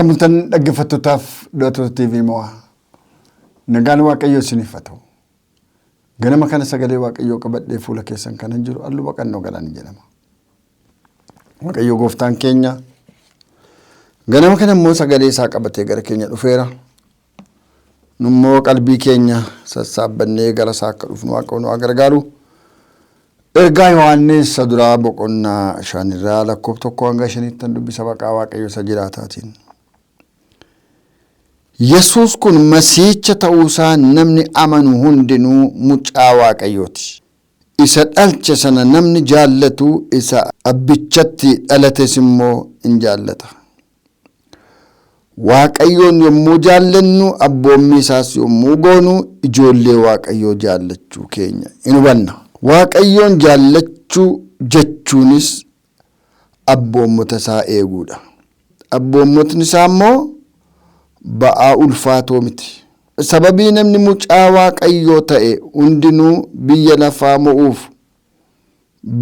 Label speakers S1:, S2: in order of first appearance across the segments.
S1: Akka mul'atan dhaggeeffattootaaf Dhootota TV mo'aa nagaan Waaqayyoo isiniif haa ta'u. Ganama kana sagalee Waaqayyoo qabadhee fuula keessan kanan jiru Alluu Baqannoo Galaanii jedhama. Waaqayyoo gooftaan keenya ganama kana immoo sagalee isaa qabatee gara keenya dhufeera. Nummoo qalbii keenya sassaabannee gara isaa akka dhufnu Waaqayyo nu gargaaru. Ergaa Yohaannis duraa boqonnaa 5 irraa lakkoofsa 1 hanga 5 dubbisa maqaa Waaqayyo isa jiraataatiin. Yesuus kun Masiihicha ta'uusaa namni amanu hundinuu mucaa Waaqayyooti. Isa dhalche sana namni jaallatu isa abbichatti dhalates immoo in jaallata. Waaqayyoon yommuu jaallannu abboommi isaas yommuu goonu ijoollee Waaqayyoo jaallachuu keenya in hubanna. Waaqayyoon jaallachuu jechuunis abboommota isaa eeguudha. Abboommotni isaa immoo ba'aa ulfaatoo miti. Sababii namni mucaa Waaqayyoo ta'e hundinuu biyya lafaa mo'uuf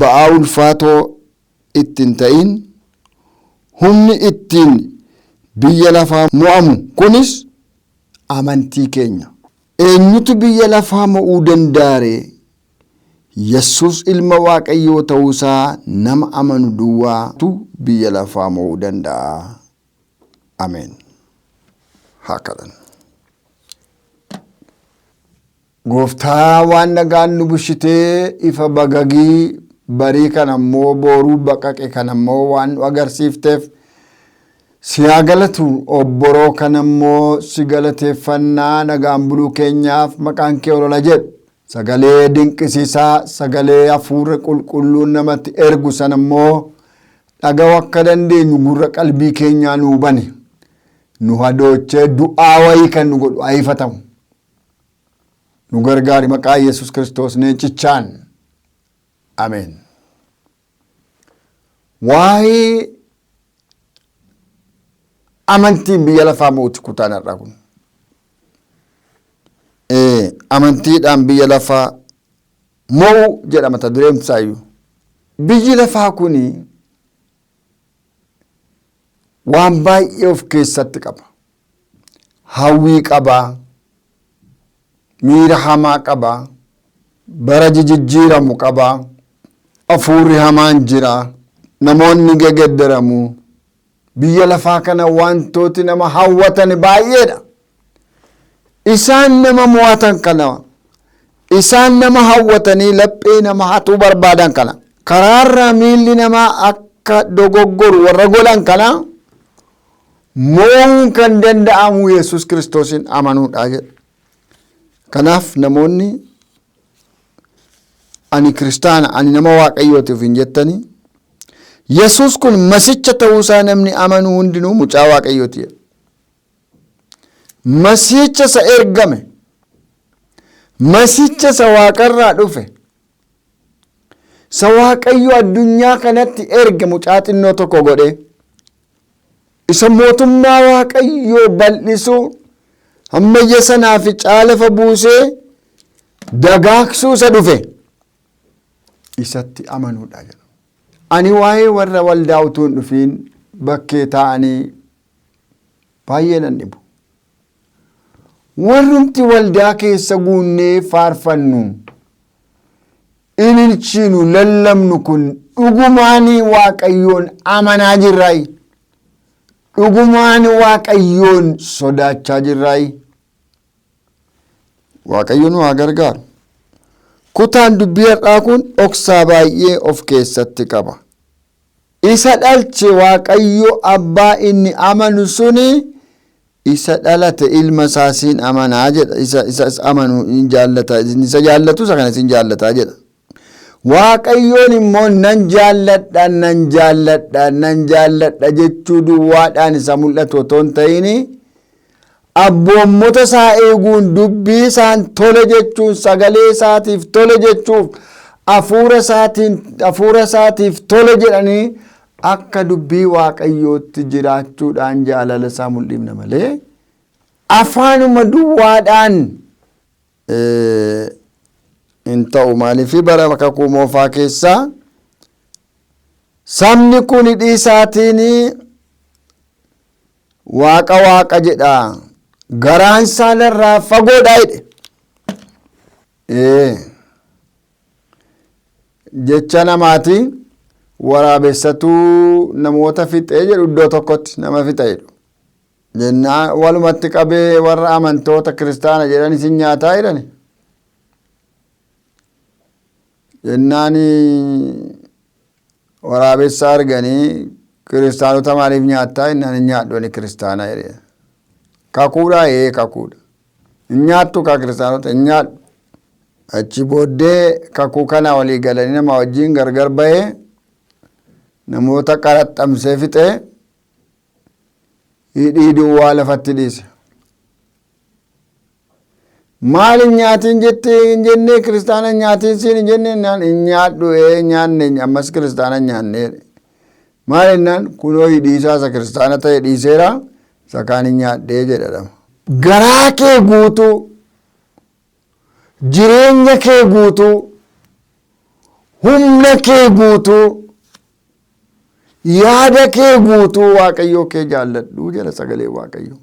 S1: ba'aa ulfaatoo ittiin ta'in humni ittiin biyya lafaa mo'amu kunis amantii keenya. Eenyutu biyya lafaa mo'uu danda'a? Yesuus ilma Waaqayyoo ta'uusaa nama amanu duwwaatu biyya lafaa mo'uu danda'a. Ameen. Haakadan. Gooftaa waan nagaan nu bushitee ifa bagagii barii kan ammoo booruu baqaqe kan ammoo waan nu agarsiifteef si haa galatu. Obboroo kan ammoo si galateeffannaa nagaan buluu keenyaaf maqaan kee olola jedhu. Sagalee dinqisiisaa sagalee hafuura qulqulluun namatti ergu san ammoo dhaga'uu akka dandeenyu gurra qalbii keenyaa nuu bani. Nu hadoochee du'aa wayii kan nu godhu ayifatamu. Nu gargaari maqaa Yesuus Kiristoos neencichaan. Ameen. Waa'ee amantiin biyya lafaa mo'uuti kutaan har'aa kun. Amantiidhaan biyya lafaa mo'u jedhama mata dureen isaayyuu. Biyyi lafaa kuni waan baay'ee of keessatti qaba. Hawwii qaba. Miira hamaa qaba. Bara jijjiiramu qaba. Hafuurri hamaan jira. Namoonni gegeddaramu. Biyya lafaa kana wantooti nama hawwatan baay'eedha. Isaan nama mo'atan kana. Isaan nama hawwatanii laphee nama hatuu barbaadan kana. Karaarraa miilli namaa akka dogoggoru warra godhan kana. Mo'uun kan danda'amu Yesuus Kiristoosin amanuudha jedha. Kanaaf namoonni ani kiristaana ani nama Waaqayyootiif hin jettanii Yesuus kun Masiihicha ta'uusaa namni amanu hundinuu mucaa Waaqayyooti. Masiihicha isa ergame. Masiihicha isa Waaqarraa dhufe. Isa Waaqayyo addunyaa kanatti erge mucaa xinnoo tokko godhe. Isa mootummaa Waaqayyoo bal'isuu ammayya sanaa fi caalafa buusee dagaagsuu isa dhufe. Isatti amanuudha jedha. Ani waa'ee warra waldaa utuu hin dhufiin bakkee taa'anii baay'ee nan dhibu. Warrumti waldaa keessa guunnee faarfannu ililchinu lallabnu kun dhugumaanii Waaqayyoon amanaa jirraayi. Dhugumaan Waaqayyoon sodaachaa jirraayi. Waaqayyoon waa gargaaru. Kutaan dubbii har'aa kun dhoksaa baay'ee of keessatti qaba. Isa dhalche Waaqayyo abbaa inni amanu suni isa dhalate ilma isaasiin amanaa jedha. Isa amanu hin jaallata. Isa jaallatu isa kanas hin jaallataa jedha. Waaqayyoon immoo nan jaalladha jechuu duwwaadhaan isa mul'atu otoo hin ta'in abboommota isaa eeguun dubbii isaan tole jechuun sagalee isaatiif tole jechuuf hafuura isaatiif tole jedhanii akka dubbii Waaqayyootti jiraachuudhaan jaalala isaa mul'ifna malee afaanuma duwwaadhaan hin ta'u. Maaliif bara kakuu moofaa keessaa sabni kun hidhii isaatiin waaqa waaqa jedha garaan isaanirraa fagoodha jedhe. Jecha namaati waraabessatu namoota fixee jedhu iddoo tokkotti nama fixa jedhu. Jennaan walumatti qabee warra amantoota kiristaana jedhan isin nyaataa jedhani. Jennaan waraabessaa arganii kiristaanota maaliif nyaattaa jennaan hin nyaadhu ani kiristaana jedhe. Kakuudha kakuudha. Hin nyaattu ka kiristaanota hin nyaadhu. Achi booddee kakuu kana walii galanii nama wajjin gargar bahee namoota qaraxxamsee fixee hidhii duwwaa lafatti dhiise. Maal hin nyaatiin jettee hin jennee kiristaana hin nyaatiin siin hin jennee hin nyaadhu nyaanne ammas kiristaana hin nyaanne. Maal jennaan kunoo hidhii isaa isa kiristaana ta'e dhiiseera isa kaan hin nyaadhee jedhama. Garaa kee guutuu jireenya kee guutuu humna kee guutuu yaada kee guutuu waaqayyoo kee jaalladhu jedha sagalee waaqayyoo.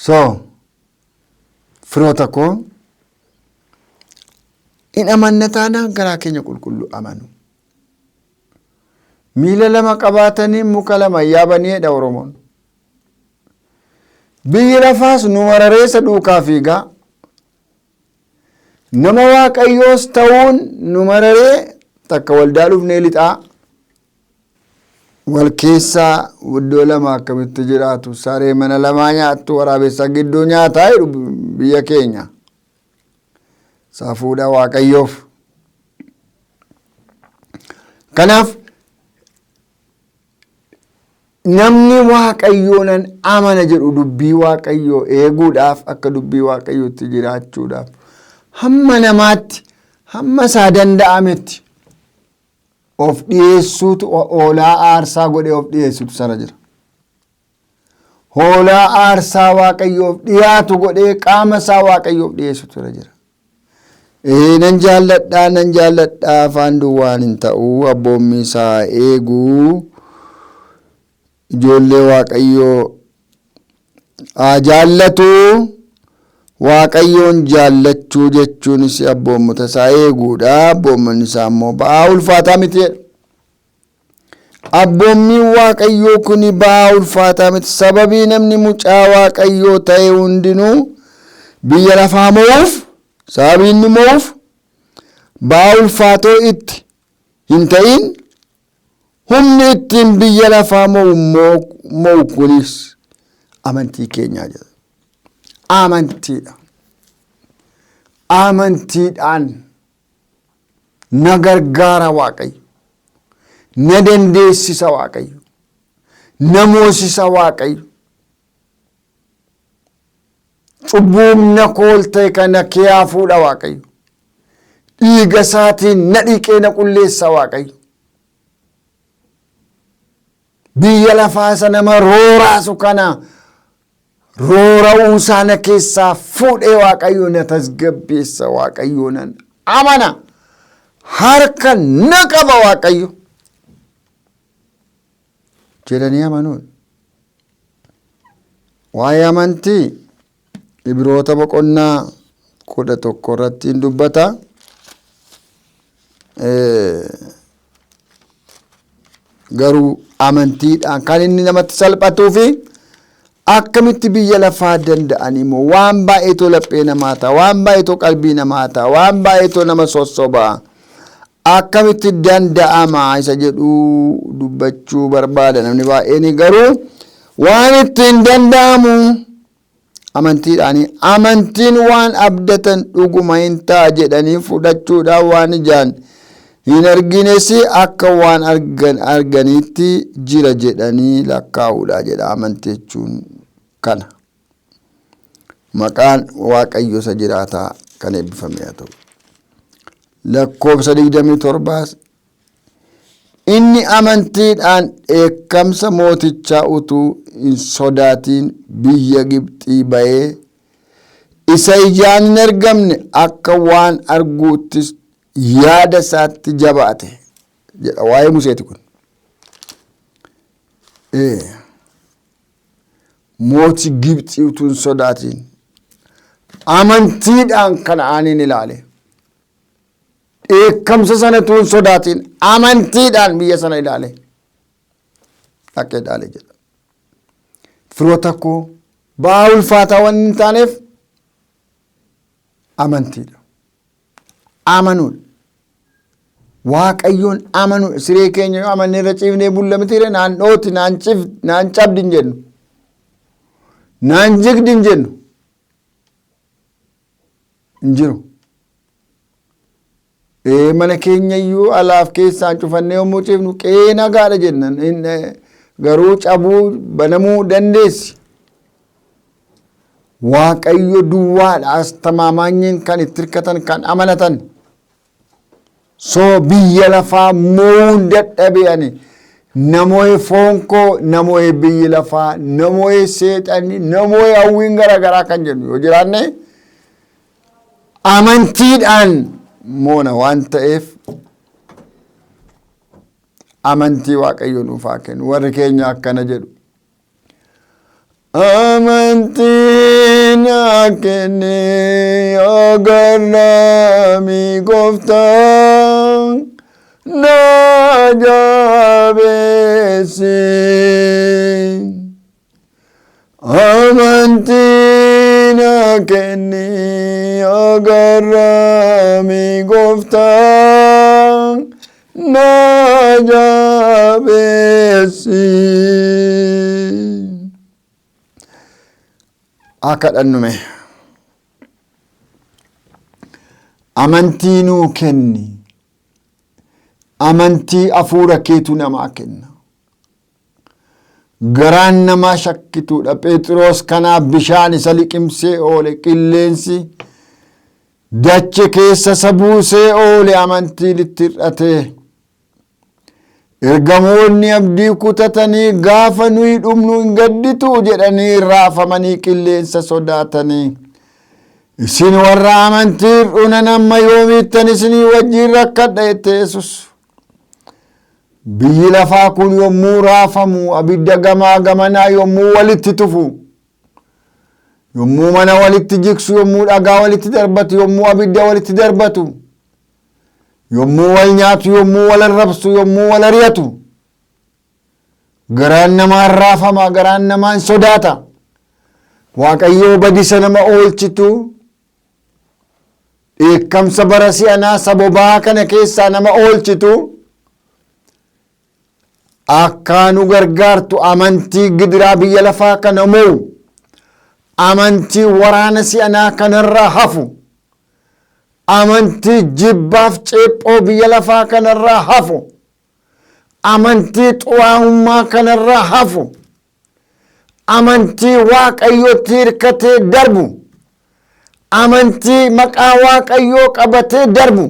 S1: So firoota koo in amanna taanaan garaa keenya qulqulluu amanu. Miila lama qabaatanii muka lama yaabanii jedha Oromoon. Biyyi lafaas nu marareessa duukaa fiigaa. Nama waaqayyoos ta'uun nu mararee takka waldaa dhufnee lixaa. Wal keessaa iddoo lama akkamitti jiraatu saree mana lamaa nyaattu waraabessa gidduu nyaataa jedhu biyya keenya. Saafuudha waaqayyoof. Kanaaf namni waaqayyoonan amana jedhu dubbii waaqayyoo eeguudhaaf akka dubbii waaqayyootti jiraachuudhaaf hamma namaatti hamma isaa danda'ametti of dhiyeessuutu hoolaa aarsaa godhee of dhiyeessutu sana jira. Hoolaa aarsaa waaqayyoof dhiyaatu godhee qaama isaa waaqayyoof dhiyeessutu sana jira. Nan jaalladhaa afaan duwwaan hin ta'uu abboommi isaa eeguu ijoollee waaqayyoo jaallatu. Waaqayyoon jaallachuu jechuunis abboommota isaa eeguudha. Abboommonni isaa immoo ba'aa ulfaataa miti jedha. Abboommiin waaqayyoo kun ba'aa ulfaataa miti. Sababii namni mucaa waaqayyoo ta'e hundinuu biyya lafaa mo'uuf sababii inni mo'uuf ba'aa ulfaatoo itti hin ta'in humni ittiin biyya lafaa mo'u kunis amantii keenyaa jedha. Amantiidhaan na gargaara waaqayyo. Na dandeessisa waaqayyo. Na moosisa waaqayyo. Cubbuun na kooltee kana kee fuudha waaqayyo. Dhiiga isaatiin na dhiqee na qulleessa waaqayyo. Biyya lafaa isa nama rooraasu kana roora'uu sana keessaa fuudhee waaqayyo na tasgabbeessa waaqayyo nan amana. Harka na qaba waaqayyo jedhanii amanuun. Waa'ee amantii Ibroota boqonnaa 11 irratti dubbata. Garuu amantiidhaan kan inni namatti salphatuu fi akkamitti biyya lafaa danda'an immoo waan baay'eetu laphee namaa ta'a, waan baay'eetu qalbii namaa ta'a, waan baay'eetu nama sossobaa. Akkamitti danda'ama isa jedhu dubbachuu barbaada namni baay'een. Garuu waan ittiin danda'amu amantiidhaani. Amantiin waan abdatan dhuguma hin ta'a jedhanii fudhachuudhaan waan ijaan hin argines akka waan arganiitti jira jedhanii lakkaa'uudha jedha amantii jechuun kana. Maqaan waaqayyo isa jiraataa kan eebbifame haa ta'u. Lakkoobsa 27 inni amantiidhaan dheekkamsa mootichaa utuu hin sodaatiin biyya Gibxii ba'ee isa ijaan hin argamne akka waan arguuttis yaada isaatti jabaate jedha waa'ee Museeti kun. mootii Gibxii utuu hin sodaatin amantiidhaan Kana'aanin ilaale. Dheekkamsa sana utuu hin sodaatin amantiidhaan biyya sana ilaale. Dhaqee ilaale jedha. Firoota koo ba'aa ulfaataa waan hin taaneef amantiidha. Amanuudha. Waaqayyoon amanu siree keenya yoo amannee irra ciifnee bulla mitiire naan dhooti naan cabdi hin jennu. Naan jigdi hin jennu. Hin jiru. Mana keenya iyyuu alaaf keessaan cufannee yommuu ciifnu qe'ee nagaadha jennan. Garuu cabuu banamuu dandeessi. Waaqayyo duwwaadha astamaamaanyiin kan itti hirkatan kan amanatan. So biyya lafaa mo'uun dadhabe'ani namoonni foon koo namoonni biyyi lafaa namoonni seexanni namoonni hawwiin garaagaraa kan jennu yoo jiraanne amantiidhaan moona waan ta'eef amantii waaqayyo nuuf haa kennu. Warri keenya akkana jedhu. Amantiin haa kenne agarraami gooftaan na jabeesse. Amantiin haa kenne agarraami gooftaan na jabeesse. Kadhannume amantii nuu kenni. Amantii hafuura keetu namaa kenna. Garaan namaa shakkituudha. Phexros kanaaf bishaan isa liqimsee oole qilleensi dache keessa isa buusee oole amantiin itti hir'ate. Ergamoonni abdii kutatanii gaafa nuyi dhumnu hin gadditu jedhanii raafamanii qilleensa sodaatanii. Isin warra amantii hir'unan amma yoomiittan isinii wajjin rakkadha jette Yesus. Biyyi lafaa kun yommuu raafamu abidda gamaa gamanaa yommuu walitti tufu. Yommuu mana walitti jigsu yommuu dhagaa walitti darbatu yommuu abidda walitti darbatu. Yommuu wal nyaatu yommuu wal arrabsu yommuu wal ari'atu garaan namaan raafama garaan namaan sodaata. Waaqayyoo badisa nama oolchitu dheekkamsa bara si'anaa sabobaa kana keessaa nama oolchitu akka nu gargaartu amantii gidiraa biyya lafaa kana mo'u amantii waraana si'anaa kanarraa hafu. Amantii jibbaaf ceephoo biyya lafaa kanarraa hafu. Amantii xu'aa'ummaa kanarraa hafu. Amantii waaqayyootti hirkatee darbu. Amantii maqaa waaqayyoo qabatee darbu.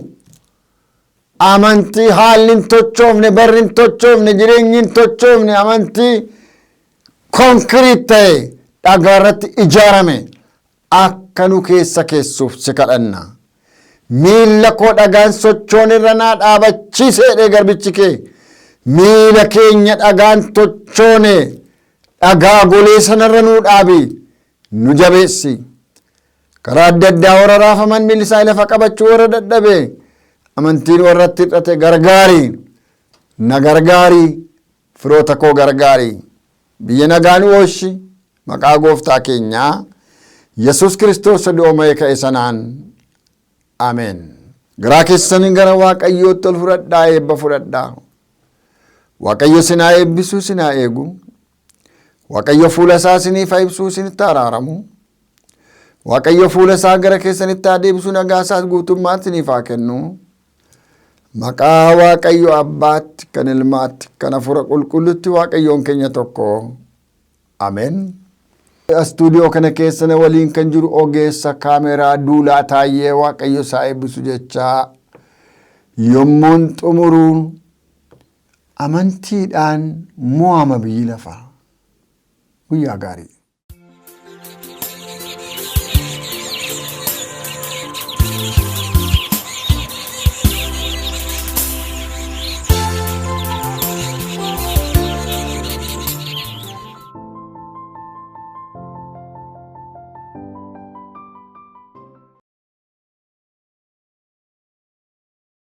S1: Amantii haalli hin tochoofne barri hin tochoofne jireenyi hin tochoofne amantii konkiriit ta'e dhagaa irratti ijaarame akka nu keessa keessuuf si kadhanna. Miila koo dhagaan sochoon irra naa dhaabachiiseedhe garbichi kee. Miila keenya dhagaan tochoone dhagaa golee sanarra nuu dhaabi nu jabeessi. Karaa adda addaa warra raafaman miilli isaa lafa qabachuu warra dadhabe amantiin warratti hir'ate gargaari. Na gargaari firoota koo gargaari. Biyya nagaa nu oolchi maqaa gooftaa keenyaa Yesus Kiristoos doomee ka'e sanaan. Ameen. Garaa keessanii gara Waaqayyootti ol fudhadhaa eebba fudhadhaa. Waaqayyo sinaa eebbisuu sinaa eegu. Waaqayyo fuula isaa isiniif ibsuu isinitti araaramu. Waaqayyo fuula isaa gara keessanitti haa deebisu nagaa isaas guutummaatti isiniif haa kennu. Maqaa Waaqayyo Abbaatti kan Ilmaatti kan Hafuura Qulqulluutti Waaqayyoon keenya tokko. Ameen. Stuudiyoo kana keessana waliin kan jiru ogeessa kaameraa Duulaa Taayyee Waaqayyo isaa eebbisu jechaa yommuun xumuru amantiidhaan mo'ama biyyi lafaa. Guyyaa gaarii.